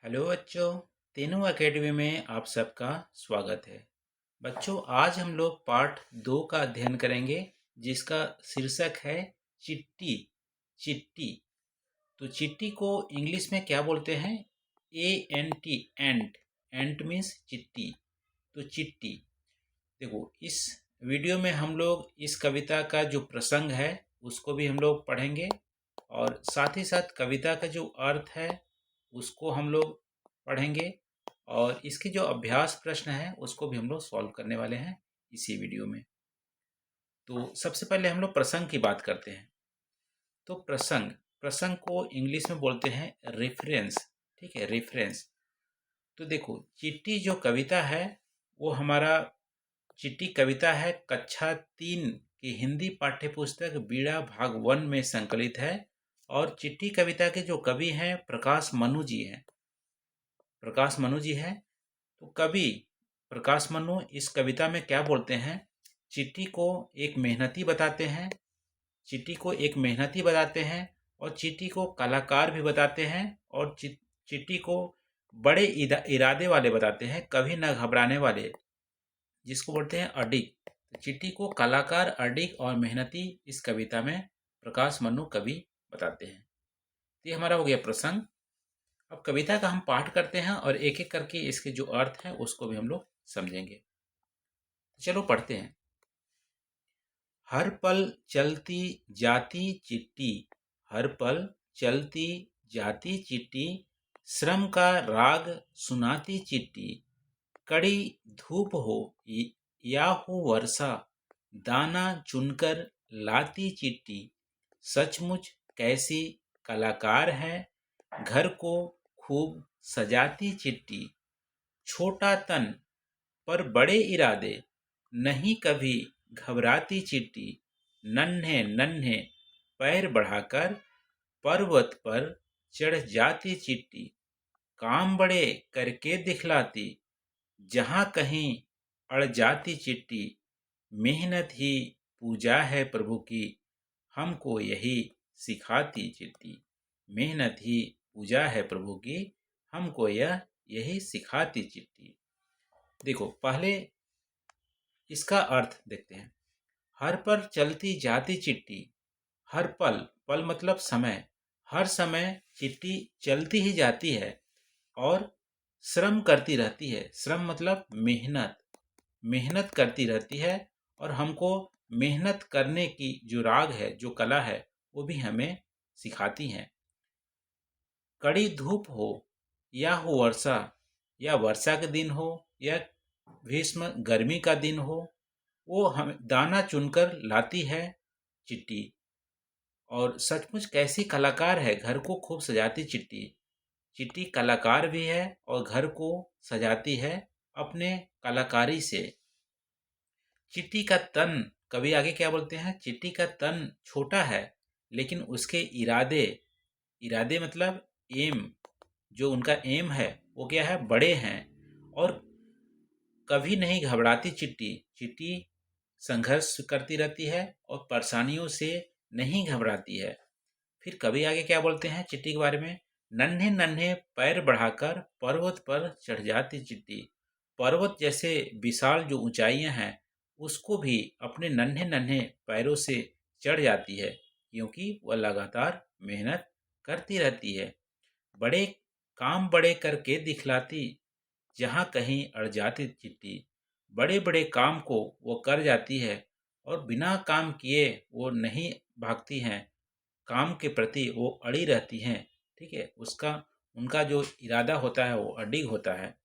Hello बच्चों, तीनों academy में आप सबका स्वागत है। बच्चों, आज हम लोग पार्ट 2 का अध्ययन करेंगे जिसका शीर्षक है चिट्ठी। चिट्ठी। तो चिट्ठी को इंग्लिश में क्या बोलते हैं? एंट। एंट। एंट मीन्स चिट्ठी। तो चिट्ठी। देखो, इस वीडियो में हम लोग इस कविता का जो प्रसंग है उसको भी हम लोग पढ़ेंगे और साथ ही साथ कविता का जो अर्थ है उसको हम लोग पढ़ेंगे और इसके जो अभ्यास प्रश्न है उसको भी हम लोग सॉल्व करने वाले हैं इसी वीडियो में। तो सबसे पहले हम लोग प्रसंग की बात करते हैं। तो प्रसंग प्रसंग को इंग्लिश में बोलते हैं रेफरेंस। ठीक है, रेफरेंस। तो देखो, चिट्ठी जो कविता है वो हमारा चिट्ठी कविता है कक्षा 3 की हिंदी पाठ्य पुस्तक बीड़ा भाग 1 में संकलित है और चिट्ठी कविता के जो कवि हैं प्रकाश मनु जी हैं। प्रकाश मनु जी हैं। तो कवि प्रकाश मनु इस कविता में क्या बोलते हैं? चिट्ठी को एक मेहनती बताते हैं। चिट्ठी को एक मेहनती बताते हैं और चिट्ठी को कलाकार भी बताते हैं और चिट्ठी को बड़े इरादे वाले बताते हैं, कभी न घबराने वाले, जिसको बोलते हैं अडिग। तो चिट्ठी को कलाकार, अडिग और मेहनती इस कविता में प्रकाश मनु कवि बताते हैं। तो ये हमारा हो गया प्रसंग। अब कविता का हम पाठ करते हैं और एक एक करके इसके जो अर्थ है उसको भी हम लोग समझेंगे। तो चलो पढ़ते हैं। हर पल चलती जाती चिट्ठी, हर पल चलती जाती चिट्ठी, श्रम का राग सुनाती चिट्ठी, कड़ी धूप हो या हो वर्षा, दाना चुनकर लाती चिट्ठी, सचमुच कैसी कलाकार है, घर को खूब सजाती चिट्ठी, छोटा तन पर बड़े इरादे, नहीं कभी घबराती चिट्ठी, नन्हे नन्हे पैर बढ़ाकर पर्वत पर चढ़ जाती चिट्ठी, काम बड़े करके दिखलाती, जहाँ कहीं अड़ जाती चिट्ठी, मेहनत ही पूजा है प्रभु की, हमको यही सिखाती चिट्ठी, मेहनत ही पूजा है प्रभु की, हमको यही सिखाती चिट्ठी। देखो, पहले इसका अर्थ देखते हैं। हर पर चलती जाती चिट्ठी, हर पल, पल मतलब समय, हर समय चिट्ठी चलती ही जाती है और श्रम करती रहती है। श्रम मतलब मेहनत, मेहनत करती रहती है और हमको मेहनत करने की जो राग है, जो कला है, वो भी हमें सिखाती हैं। कड़ी धूप हो या हो वर्षा, या वर्षा के दिन हो या भीष्म गर्मी का दिन हो, वो हम दाना चुनकर लाती है चिट्ठी, और सचमुच कैसी कलाकार है, घर को खूब सजाती चिट्ठी। चिट्ठी कलाकार भी है और घर को सजाती है अपने कलाकारी से। चिट्ठी का तन, कवि आगे क्या बोलते हैं? चिट्ठी का तन छोटा है लेकिन उसके इरादे, इरादे मतलब एम, जो उनका एम है वो क्या है? बड़े हैं। और कभी नहीं घबराती चिट्ठी, चिट्ठी संघर्ष करती रहती है और परेशानियों से नहीं घबराती है। फिर कवि आगे क्या बोलते हैं चिट्ठी के बारे में? नन्हे नन्हे पैर बढ़ाकर पर्वत पर चढ़ जाती चिट्ठी, पर्वत जैसे विशाल जो ऊंचाइयां हैं उसको भी अपने नन्हे नन्हे पैरों से चढ़ जाती है, क्योंकि वह लगातार मेहनत करती रहती है। बड़े काम बड़े करके दिखलाती, जहाँ कहीं अड़ जाती चिट्ठी, बड़े बड़े काम को वो कर जाती है और बिना काम किए वो नहीं भागती हैं, काम के प्रति वो अड़ी रहती हैं। ठीक है, उसका उनका जो इरादा होता है वो अडिग होता है।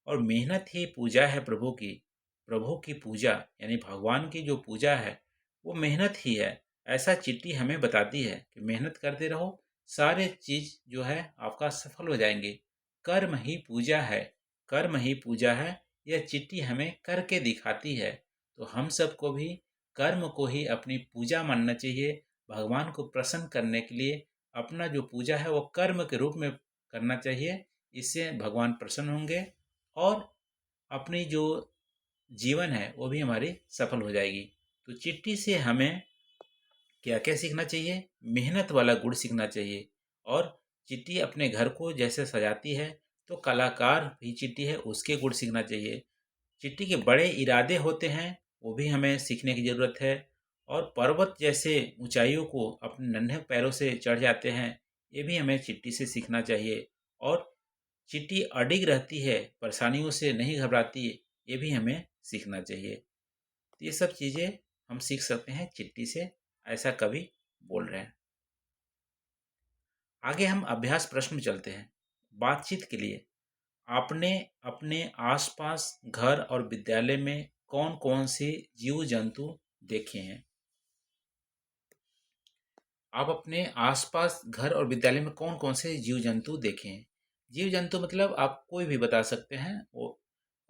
और मेहनत ही पूजा है प्रभु की, प्रभु की पूजा यानी भगवान की जो पूजा है वो मेहनत ही है। ऐसा चिट्ठी हमें बताती है कि मेहनत करते रहो, सारे चीज जो है आपका सफल हो जाएंगे। कर्म ही पूजा है, कर्म ही पूजा है, यह चिट्ठी हमें करके दिखाती है। तो हम सबको भी कर्म को ही अपनी पूजा मानना चाहिए। भगवान को प्रसन्न करने के लिए अपना जो पूजा है वो कर्म के रूप में करना चाहिए। इससे भगवान प्रसन्न होंगे और अपनी जो जीवन है वो भी हमारी सफल हो जाएगी। तो चिट्ठी से हमें क्या क्या सीखना चाहिए? मेहनत वाला गुण सीखना चाहिए और चींटी अपने घर को जैसे सजाती है, तो कलाकार भी चींटी है उसके गुण सीखना चाहिए। चींटी के बड़े इरादे होते हैं, वो भी हमें सीखने की ज़रूरत है। और पर्वत जैसे ऊंचाइयों को अपने नन्हे पैरों से चढ़ जाते हैं, ये भी हमें चींटी से सीखना चाहिए। और चींटी अडिग रहती है, परेशानियों से नहीं घबराती, ये भी हमें सीखना चाहिए। तो ये सब चीज़ें हम सीख सकते हैं चींटी से, ऐसा कवि बोल रहे हैं। आगे हम अभ्यास प्रश्न में चलते हैं। बातचीत के लिए आपने अपने आसपास घर और विद्यालय में कौन कौन से जीव जंतु देखे हैं? आप अपने आसपास घर और विद्यालय में कौन कौन से जीव जंतु देखे हैं? जीव जंतु मतलब आप कोई भी बता सकते हैं। वो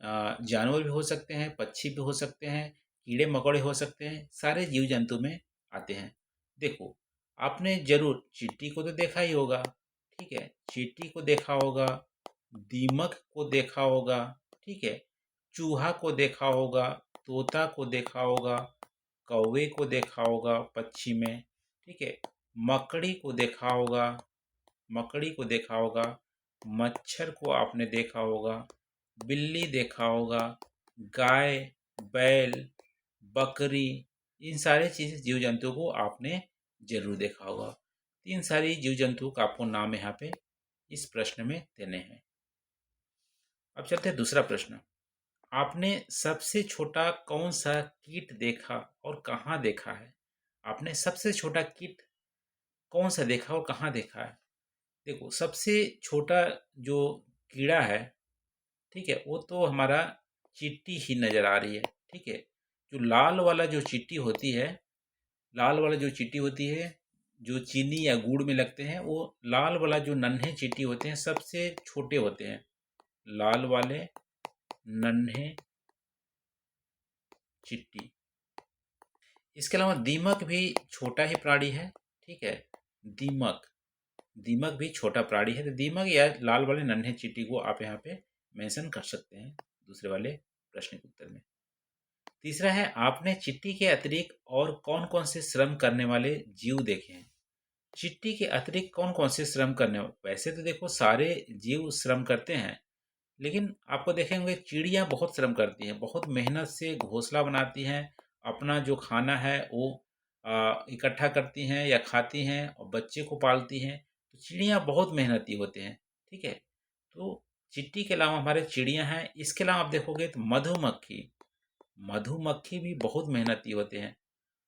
जानवर भी हो सकते हैं, पक्षी भी हो सकते हैं, कीड़े मकोड़े हो सकते हैं, सारे जीव जंतु में आते हैं। देखो, आपने जरूर चींटी को तो देखा ही होगा। ठीक है, चींटी को देखा होगा, दीमक को देखा होगा, ठीक है, चूहा को देखा होगा, तोता को देखा होगा, कौवे को देखा होगा पक्षी में, ठीक है, मकड़ी को देखा होगा, मकड़ी को देखा होगा, मच्छर को आपने देखा होगा, बिल्ली देखा होगा, गाय, बैल, बकरी, इन सारे चीज़ जीव जंतुओं को आपने जरूर देखा होगा। इन सारी जीव जंतुओं का आपको नाम यहाँ पे इस प्रश्न में देने हैं। अब चलते हैं दूसरा प्रश्न। आपने सबसे छोटा कौन सा कीट देखा और कहाँ देखा है? आपने सबसे छोटा कीट कौन सा देखा और कहाँ देखा है? देखो, सबसे छोटा जो कीड़ा है, ठीक है, वो तो हमारा चींटी ही नजर आ रही है। ठीक है, जो लाल वाला जो चींटी होती है, लाल वाला जो चींटी होती है, जो चीनी या गुड़ में लगते हैं, वो लाल वाला जो नन्हे चींटी होते हैं सबसे छोटे होते हैं। लाल वाले नन्हे चींटी। इसके अलावा दीमक भी छोटा ही प्राणी है। ठीक है, दीमक, दीमक भी छोटा प्राणी है। तो दीमक या लाल वाले नन्हे चींटी को आप यहाँ पे मेंशन कर सकते हैं दूसरे वाले प्रश्न के उत्तर में। तीसरा है, आपने चींटी के अतिरिक्त और कौन कौन से श्रम करने वाले जीव देखे हैं? चींटी के अतिरिक्त कौन कौन से श्रम करने, वैसे तो देखो सारे जीव श्रम करते हैं, लेकिन आपको देखेंगे चिड़िया बहुत श्रम करती हैं, बहुत मेहनत से घोंसला बनाती हैं, अपना जो खाना है वो इकट्ठा करती हैं या खाती हैं और बच्चे को पालती हैं। तो चिड़िया बहुत मेहनती होते हैं। ठीक है, तो चींटी के अलावा हमारे चिड़िया हैं। इसके अलावा आप देखोगे तो मधुमक्खी, मधुमक्खी भी बहुत मेहनती होते हैं।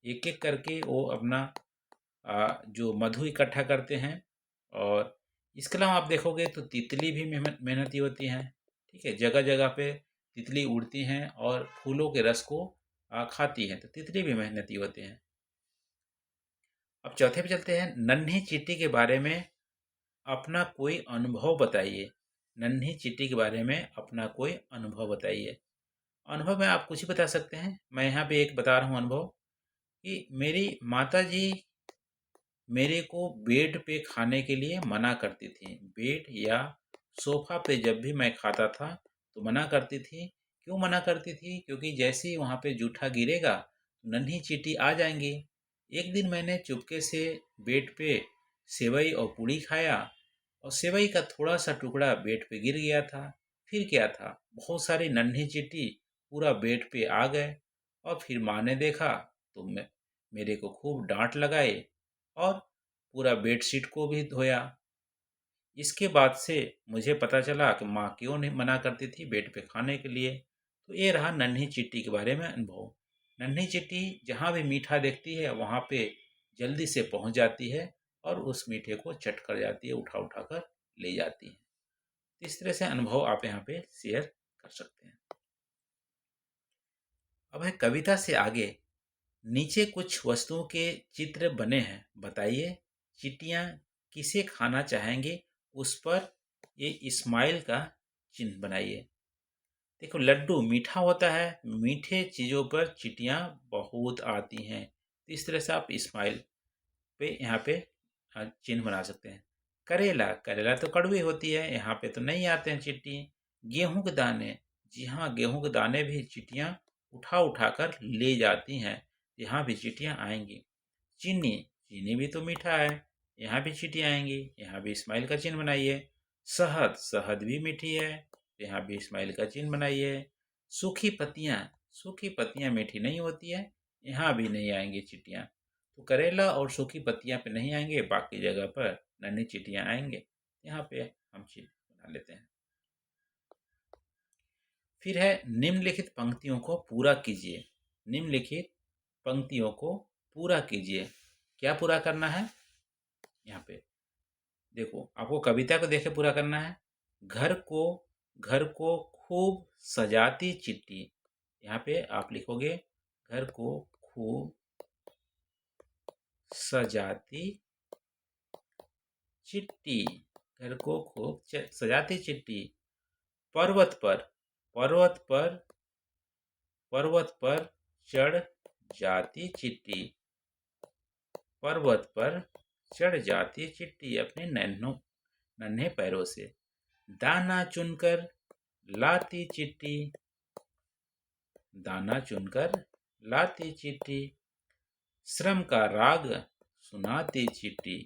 एक एक करके वो अपना जो मधु इकट्ठा करते हैं। और इसके अलावा आप देखोगे तो तितली भी मेहनती होती हैं। ठीक है, जगह जगह पे तितली उड़ती हैं और फूलों के रस को खाती हैं, तो तितली भी मेहनती होते हैं। अब चौथे पे चलते हैं। नन्ही चींटी के बारे में अपना कोई अनुभव बताइए। नन्ही चींटी के बारे में अपना कोई अनुभव बताइए। अनुभव में आप कुछ ही बता सकते हैं। मैं यहाँ पे एक बता रहा हूँ अनुभव, कि मेरी माता जी मेरे को बेड पे खाने के लिए मना करती थी। बेड या सोफा पे जब भी मैं खाता था तो मना करती थी। क्यों मना करती थी? क्योंकि जैसे ही वहाँ पे जूठा गिरेगा नन्ही चींटी आ जाएंगी। एक दिन मैंने चुपके से बेड पे सेवई और पूड़ी खाया और सेवई का थोड़ा सा टुकड़ा बेड पे गिर गया था। फिर क्या था, बहुत सारी नन्ही चींटी पूरा बेड पे आ गए और फिर माँ ने देखा तो मेरे को खूब डांट लगाए और पूरा बेडशीट को भी धोया। इसके बाद से मुझे पता चला कि माँ क्यों नहीं मना करती थी बेड पे खाने के लिए। तो ये रहा नन्ही चिट्टी के बारे में अनुभव। नन्ही चिट्टी जहाँ भी मीठा देखती है वहाँ पे जल्दी से पहुँच जाती है और उस मीठे को चट कर जाती है, उठा उठा कर ले जाती है। इस तरह से अनुभव आप यहाँ पे शेयर कर सकते हैं। अब है कविता से आगे। नीचे कुछ वस्तुओं के चित्र बने हैं, बताइए चींटियां किसे खाना चाहेंगे, उस पर ये स्माइल का चिन्ह बनाइए। देखो, लड्डू मीठा होता है, मीठे चीज़ों पर चींटियां बहुत आती हैं। तो इस तरह से आप स्माइल पे यहाँ पे चिन्ह बना सकते हैं। करेला, करेला तो कड़वी होती है, यहाँ पे तो नहीं आते हैं चींटी। गेहूं के दाने, जी हाँ, गेहूं के दाने भी चींटियां उठा उठा कर ले जाती हैं, यहाँ भी चींटियां आएंगी। चीनी, चीनी भी तो मीठा है, यहाँ भी चींटी आएंगी, यहाँ भी स्माइल का चिन्ह बनाइए। शहद, शहद भी मीठी है, यहाँ भी स्माइल का चिन्ह बनाइए। सूखी पत्तियाँ मीठी नहीं होती है, यहाँ भी नहीं आएंगी चींटियाँ। तो करेला और सूखी पत्तियाँ पे नहीं आएंगे, बाकी जगह पर नन्ही चींटियाँ आएंगे। यहाँ पे हम चिन्ह बना लेते हैं। फिर है निम्नलिखित पंक्तियों को पूरा कीजिए। निम्नलिखित पंक्तियों को पूरा कीजिए। क्या पूरा करना है? यहाँ पे देखो, आपको कविता को देख के पूरा करना है। घर को खूब सजाती चिट्ठी। यहाँ पे आप लिखोगे घर को खूब सजाती चिट्ठी। घर को खूब सजाती चिट्ठी। पर्वत पर पर्वत पर पर्वत पर चढ़ जाती चिट्ठी। पर्वत पर चढ़ जाती चिट्ठी अपने नन्हे पैरों से। दाना चुनकर लाती चिट्ठी। दाना चुनकर लाती चिट्ठी। श्रम का राग सुनाती चिट्ठी।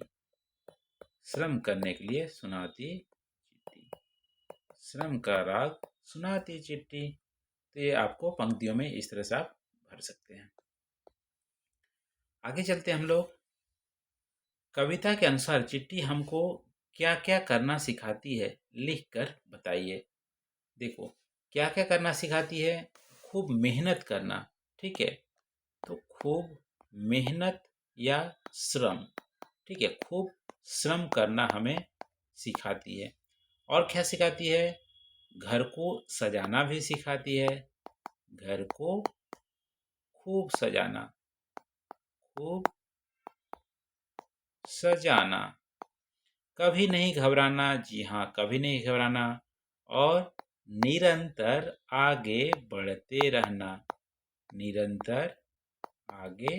श्रम करने के लिए सुनाती चिट्ठी। श्रम का राग सुनाती चिट्ठी। तो ये आपको पंक्तियों में इस तरह से आप भर सकते हैं। आगे चलते हम लोग। कविता के अनुसार चिट्ठी हमको क्या क्या करना सिखाती है, लिख कर बताइए। देखो, क्या क्या करना सिखाती है? खूब मेहनत करना। ठीक है, तो खूब मेहनत या श्रम। ठीक है, खूब श्रम करना हमें सिखाती है। और क्या सिखाती है? घर को सजाना भी सिखाती है। घर को खूब सजाना, खूब सजाना। कभी नहीं घबराना, जी हाँ, कभी नहीं घबराना। और निरंतर आगे बढ़ते रहना। निरंतर आगे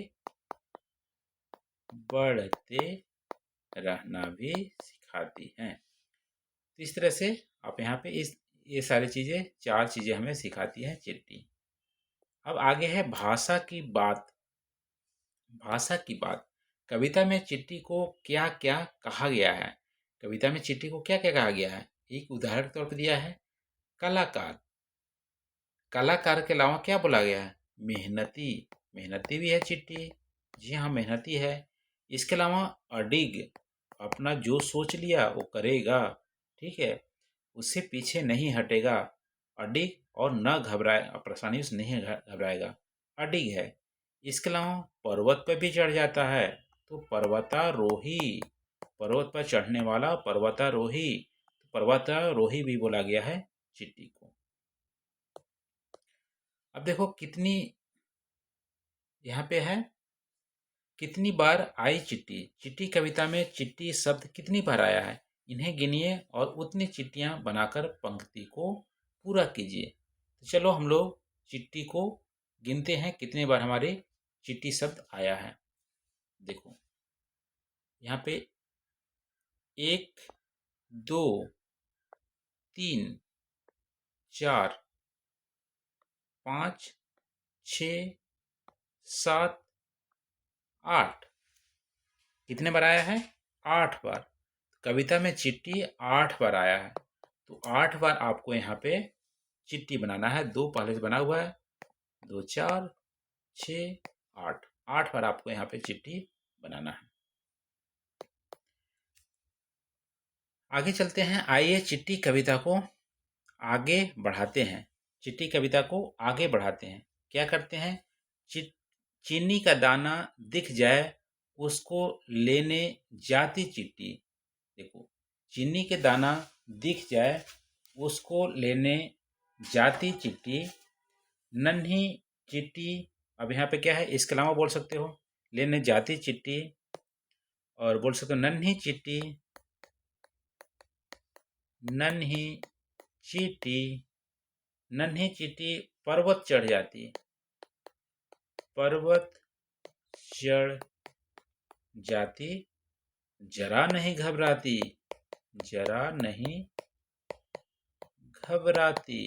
बढ़ते रहना भी सिखाती हैं। तो इस तरह से आप यहाँ पे ये सारी चीज़ें, 4 चीज़ें हमें सिखाती है चिट्ठी। अब आगे है भाषा की बात। भाषा की बात। कविता में चिट्ठी को क्या क्या कहा गया है? कविता में चिट्ठी को क्या क्या कहा गया है? एक उदाहरण के तौर पर दिया है कलाकार। कलाकार के अलावा क्या बोला गया है? मेहनती। मेहनती भी है चिट्ठी, जी हाँ, मेहनती है। इसके अलावा अडिग, अपना जो सोच लिया वो करेगा। ठीक है, उससे पीछे नहीं हटेगा। अडिग और न घबराए, परेशानियों से नहीं घबराएगा, अडिग है। इसके अलावा पर्वत पर भी चढ़ जाता है, तो पर्वतारोही। पर्वत पर चढ़ने वाला पर्वतारोही। पर्वतारोही भी बोला गया है चिट्ठी को। अब देखो कितनी यहाँ पे है, कितनी बार आई चिट्ठी। चिट्ठी कविता में चिट्ठी शब्द कितनी बार आया है? इन्हें गिनिए और उतनी चिट्ठियां बनाकर पंक्ति को पूरा कीजिए। तो चलो हम लोग चिट्ठी को गिनते हैं, कितने बार हमारे चिट्ठी शब्द आया है। देखो यहाँ पे 1, 2, 3, 4, 5, 6, 7, 8। कितने बार आया है? 8 बार। कविता में चिट्ठी 8 बार आया है, तो 8 बार आपको यहाँ पे चिट्ठी बनाना है। 2 पहले से बना हुआ है, 2, 4, 6, 8। 8 बार आपको यहाँ पे चिट्ठी बनाना है। आगे चलते हैं, आइए चिट्ठी कविता को आगे बढ़ाते हैं। चिट्ठी कविता को आगे बढ़ाते हैं। क्या करते हैं? चीनी का दाना दिख जाए उसको लेने जाती चिट्ठी। देखो, चीनी के दाना दिख जाए उसको लेने जाती चिट्ठी। नन्ही चिट्ठी, अब यहाँ पे क्या है, इसके अलावा बोल सकते हो लेने जाती चिट्ठी, और बोल सकते हो नन्ही चिट्ठी। नन्ही चींटी, नन्ही चींटी पर्वत चढ़ जाती। पर्वत चढ़ जाती, जरा नहीं घबराती। जरा नहीं घबराती।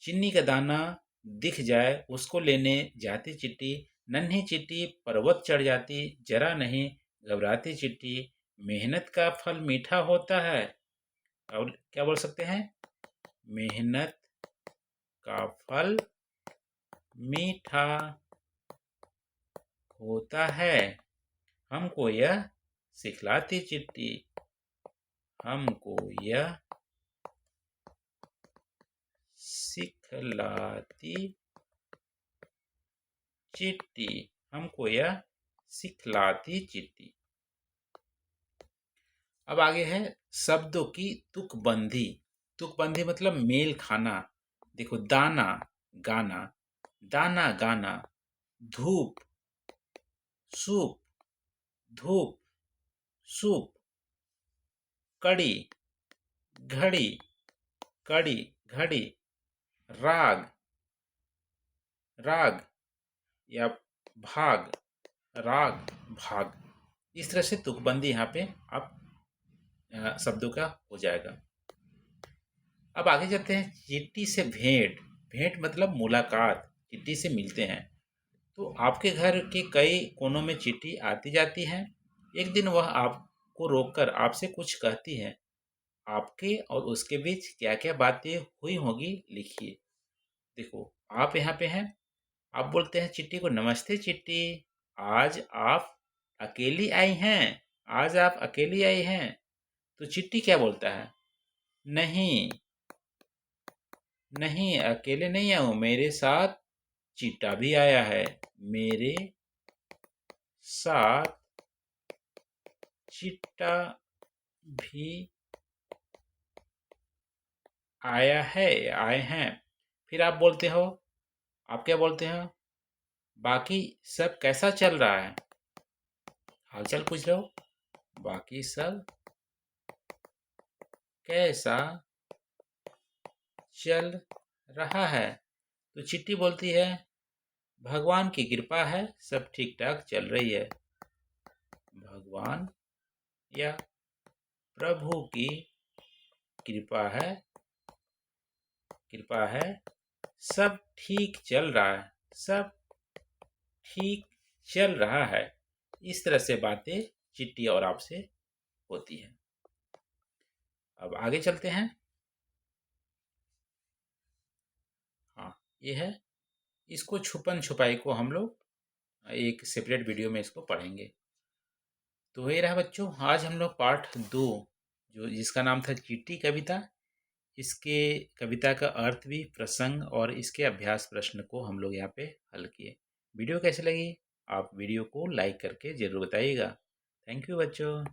चीनी का दाना दिख जाए उसको लेने जाती चिट्टी। नन्ही चिट्टी पर्वत चढ़ जाती, जरा नहीं घबराती चिट्टी, मेहनत का फल मीठा होता है। और क्या बोल सकते हैं? मेहनत का फल मीठा होता है। हमको यह सिखलाती चिट्टी, हमको यह सिखलाती चिट्टी, हमको यह सिखलाती चिट्टी। अब आगे है शब्दों की तुकबंदी। तुकबंदी मतलब मेल खाना। देखो, दाना गाना, दाना गाना, धूप सूप, धूप सूप, कड़ी घड़ी, कड़ी घड़ी, राग राग या भाग, राग भाग। इस तरह से तुकबंदी यहाँ पे आप शब्दों का हो जाएगा। अब आगे चलते हैं चिट्टी से भेंट। भेंट मतलब मुलाकात, चिट्टी से मिलते हैं। तो आपके घर के कई कोनों में चिट्ठी आती जाती है। एक दिन वह आपको रोककर आपसे कुछ कहती है। आपके और उसके बीच क्या क्या बातें हुई होगी, लिखिए। देखो, आप यहाँ पे हैं। आप बोलते हैं चिट्टी को, नमस्ते चिट्टी, आज आप अकेली आई हैं? आज आप अकेली आई हैं? तो चिट्टी क्या बोलता है? नहीं, नहीं, अकेले नहीं आऊं, मेरे साथ चीटा भी आया है। मेरे साथ चीटा भी आया है, आए हैं। फिर आप बोलते हो, आप क्या बोलते हो? बाकी सब कैसा चल रहा है? हालचाल पूछ रहे हो। बाकी सब कैसा चल रहा है? तो चिट्टी बोलती है, भगवान की कृपा है, सब ठीक ठाक चल रही है। भगवान या प्रभु की कृपा है, कृपा है, सब ठीक चल रहा है, सब ठीक चल रहा है। इस तरह से बातें चिट्टी और आपसे होती है। अब आगे चलते हैं। हाँ, ये है। इसको छुपन छुपाई को हम लोग एक सेपरेट वीडियो में इसको पढ़ेंगे। तो वही रहा बच्चों, आज हम लोग पार्ट 2, जो जिसका नाम था चिट्टी कविता, इसके कविता का अर्थ भी, प्रसंग और इसके अभ्यास प्रश्न को हम लोग यहाँ पे हल किए। वीडियो कैसी लगी? आप वीडियो को लाइक करके ज़रूर बताइएगा। थैंक यू बच्चों।